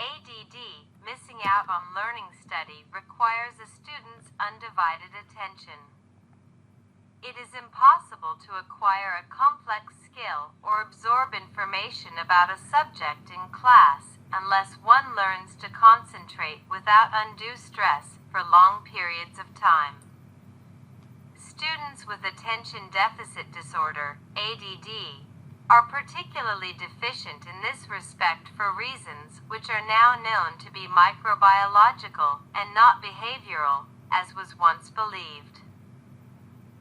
ADD, missing out on learning study, requires a student's undivided attention. It is impossible to acquire a complex skill or absorb information about a subject in class unless one learns to concentrate without undue stress for long periods of time. Students with attention deficit disorder, ADD, are particularly deficient in this respect for reasons which are now known to be microbiological and not behavioral, as was once believed.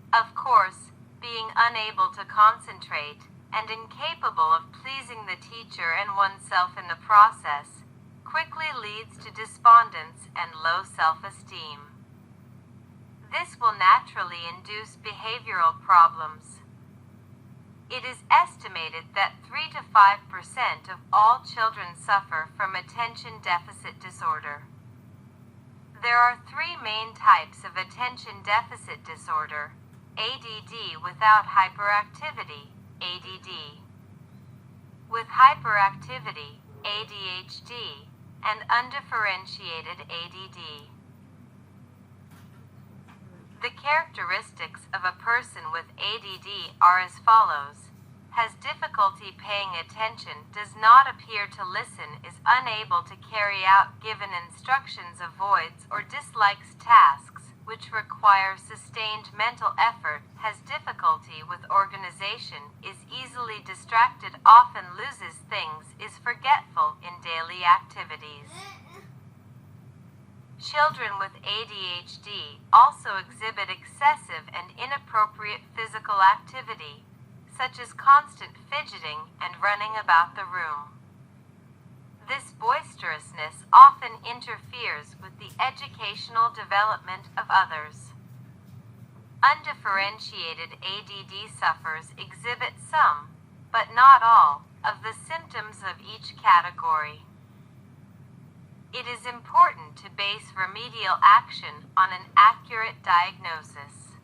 Of course, being unable to concentrate and incapable of pleasing the teacher and oneself in the process quickly leads to despondence and low self-esteem. This will naturally induce behavioral problems. It is estimated that 3 to 5% of all children suffer from attention deficit disorder. There are three main types of attention deficit disorder: ADD without hyperactivity, ADD. With hyperactivity, ADHD, and undifferentiated ADD. The characteristics of a person with ADD are as follows: has difficulty paying attention, does not appear to listen, is unable to carry out given instructions, avoids or dislikes tasks which require sustained mental effort, has difficulty with organization, is easily distracted, often loses things, is forgetful in daily activities. Children with ADHD also exhibit excessive and inappropriate physical activity, such as constant fidgeting and running about the room. This boisterousness often interferes with the educational development of others. Undifferentiated ADD sufferers exhibit some, but not all, of the symptoms of each category. It is important to base remedial action on an accurate diagnosis.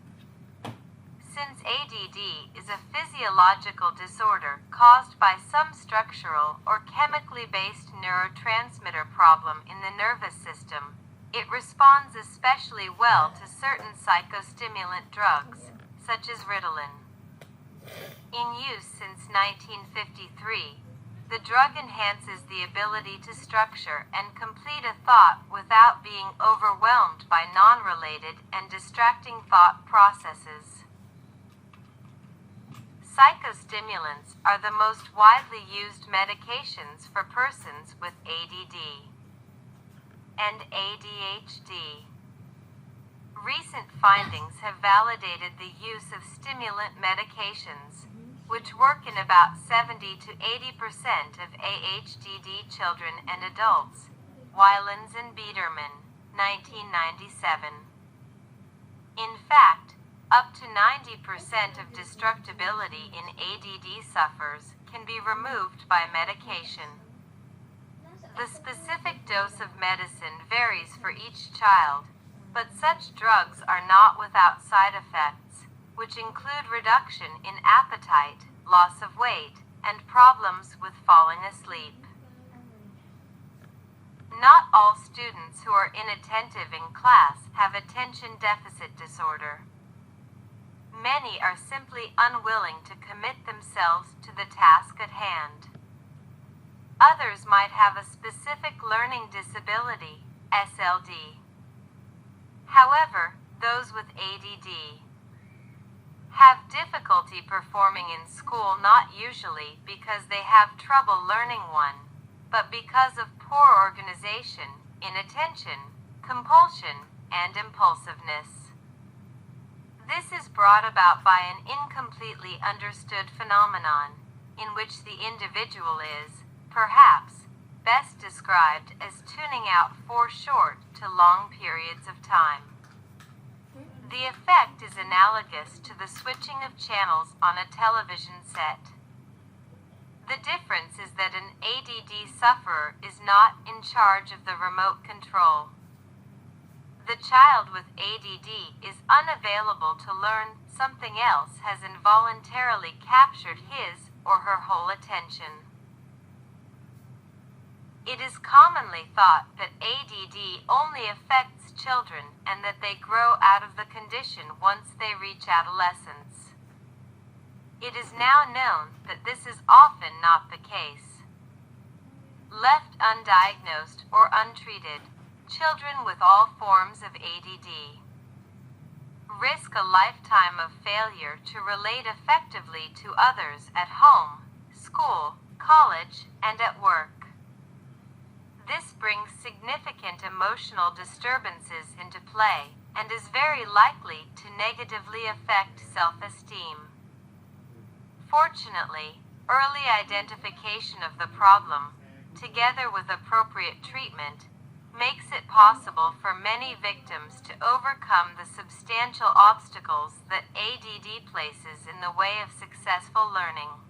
Since ADD is a physiological disorder caused by some structural or chemically based neurotransmitter problem in the nervous system, it responds especially well to certain psychostimulant drugs, such as Ritalin. In use since 1953, the drug enhances the ability to structure and complete a thought without being overwhelmed by non-related and distracting thought processes. Psychostimulants are the most widely used medications for persons with ADD and ADHD. Recent findings have validated the use of stimulant medications, which work in about 70 to 80% of ADHD children and adults. Weilens and Biederman, 1997. In fact, up to 90% of destructibility in ADD sufferers can be removed by medication. The specific dose of medicine varies for each child, but such drugs are not without side effects, which include reduction in appetite, loss of weight, and problems with falling asleep. Not all students who are inattentive in class have attention deficit disorder. Many are simply unwilling to commit themselves to the task at hand. Others might have a specific learning disability, SLD. However, those with ADD have difficulty performing in school, not usually because they have trouble learning one, but because of poor organization, inattention, compulsion, and impulsiveness. This is brought about by an incompletely understood phenomenon, in which the individual is, perhaps, best described as tuning out for short to long periods of time. The effect is analogous to the switching of channels on a television set. The difference is that an ADD sufferer is not in charge of the remote control. The child with ADD is unavailable to learn, something else has involuntarily captured his or her whole attention. It is commonly thought that ADD only affects children and that they grow out of the condition once they reach adolescence. It is now known that this is often not the case. Left undiagnosed or untreated, children with all forms of ADD risk a lifetime of failure to relate effectively to others at home, school, college, and at work. This brings significant emotional disturbances into play and is very likely to negatively affect self-esteem. Fortunately, early identification of the problem, together with appropriate treatment, makes it possible for many victims to overcome the substantial obstacles that ADD places in the way of successful learning.